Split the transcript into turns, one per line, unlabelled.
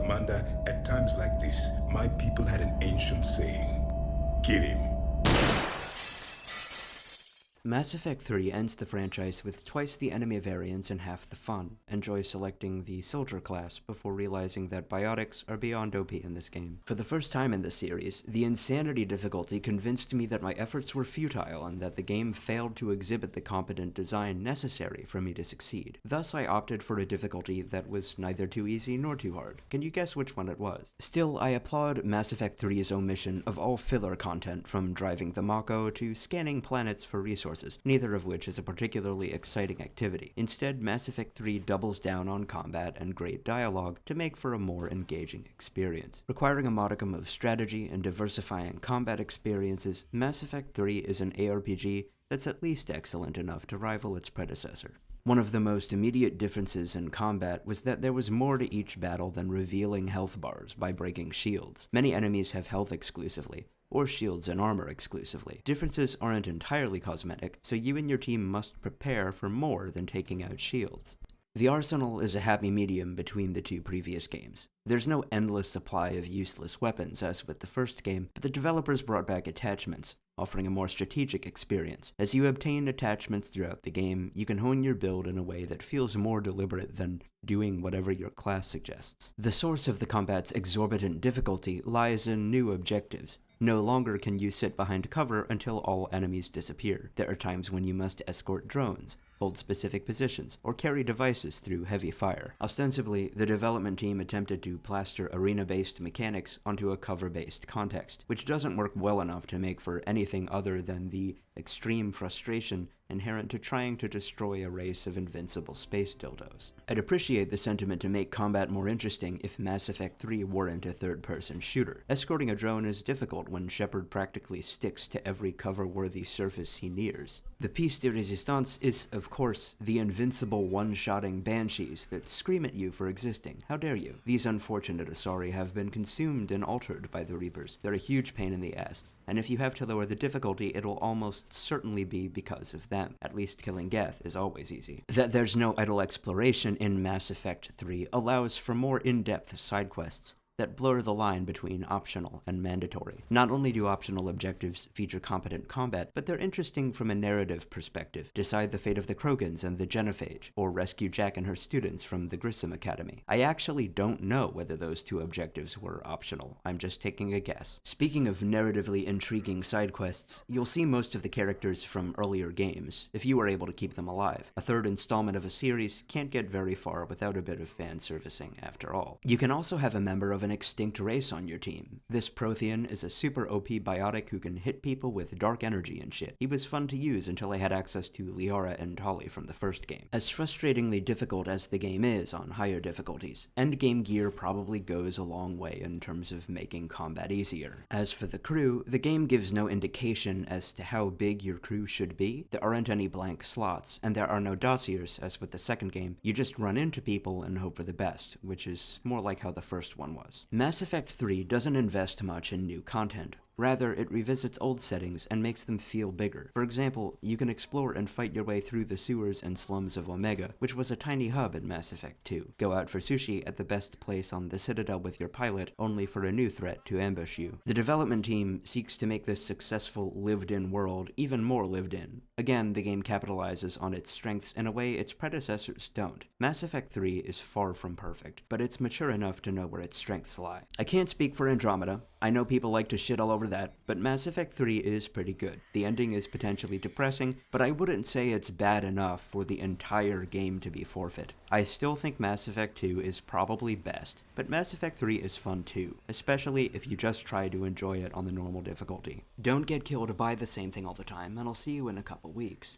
Commander, at times like this, my people had an ancient saying. Kill him.
Mass Effect 3 ends the franchise with twice the enemy variance and half the fun. Enjoy selecting the Soldier class before realizing that biotics are beyond OP in this game. For the first time in the series, the Insanity difficulty convinced me that my efforts were futile and that the game failed to exhibit the competent design necessary for me to succeed. Thus, I opted for a difficulty that was neither too easy nor too hard. Can you guess which one it was? Still, I applaud Mass Effect 3's omission of all filler content, from driving the Mako to scanning planets for resources, neither of which is a particularly exciting activity. Instead, Mass Effect 3 doubles down on combat and great dialogue to make for a more engaging experience. Requiring a modicum of strategy and diversifying combat experiences, Mass Effect 3 is an ARPG that's at least excellent enough to rival its predecessor. One of the most immediate differences in combat was that there was more to each battle than revealing health bars by breaking shields. Many enemies have health exclusively, or shields and armor exclusively. Differences aren't entirely cosmetic, so you and your team must prepare for more than taking out shields. The Arsenal is a happy medium between the two previous games. There's no endless supply of useless weapons as with the first game, but the developers brought back attachments, offering a more strategic experience. As you obtain attachments throughout the game, you can hone your build in a way that feels more deliberate than doing whatever your class suggests. The source of the combat's exorbitant difficulty lies in new objectives. No longer can you sit behind cover until all enemies disappear. There are times when you must escort drones, hold specific positions, or carry devices through heavy fire. Ostensibly, the development team attempted to plaster arena-based mechanics onto a cover-based context, which doesn't work well enough to make for anything other than the extreme frustration inherent to trying to destroy a race of invincible space dildos. I'd appreciate the sentiment to make combat more interesting if Mass Effect 3 weren't a third-person shooter. Escorting a drone is difficult when Shepard practically sticks to every cover-worthy surface he nears. The piece de resistance is, of course, the invincible one-shotting banshees that scream at you for existing. How dare you? These unfortunate Asari have been consumed and altered by the Reapers. They're a huge pain in the ass, and if you have to lower the difficulty, it'll almost certainly be because of them. At least killing Geth is always easy. That there's no idle exploration in Mass Effect 3 allows for more in-depth side quests that blur the line between optional and mandatory. Not only do optional objectives feature competent combat, but they're interesting from a narrative perspective. Decide the fate of the Krogans and the Genophage, or rescue Jack and her students from the Grissom Academy. I actually don't know whether those two objectives were optional. I'm just taking a guess. Speaking of narratively intriguing side quests, you'll see most of the characters from earlier games, if you were able to keep them alive. A third installment of a series can't get very far without a bit of fan servicing, after all. You can also have a member of an extinct race on your team. This Prothean is a super OP biotic who can hit people with dark energy and shit. He was fun to use until I had access to Liara and Tali from the first game. As frustratingly difficult as the game is on higher difficulties, endgame gear probably goes a long way in terms of making combat easier. As for the crew, the game gives no indication as to how big your crew should be. There aren't any blank slots, and there are no dossiers as with the second game. You just run into people and hope for the best, which is more like how the first one was. Mass Effect 3 doesn't invest much in new content. Rather, it revisits old settings and makes them feel bigger. For example, you can explore and fight your way through the sewers and slums of Omega, which was a tiny hub in Mass Effect 2. Go out for sushi at the best place on the Citadel with your pilot, only for a new threat to ambush you. The development team seeks to make this successful lived-in world even more lived-in. Again, the game capitalizes on its strengths in a way its predecessors don't. Mass Effect 3 is far from perfect, but it's mature enough to know where its strengths lie. I can't speak for Andromeda. I know people like to shit all over that, but Mass Effect 3 is pretty good. The ending is potentially depressing, but I wouldn't say it's bad enough for the entire game to be forfeit. I still think Mass Effect 2 is probably best, but Mass Effect 3 is fun too, especially if you just try to enjoy it on the normal difficulty. Don't get killed by the same thing all the time, and I'll see you in a couple weeks.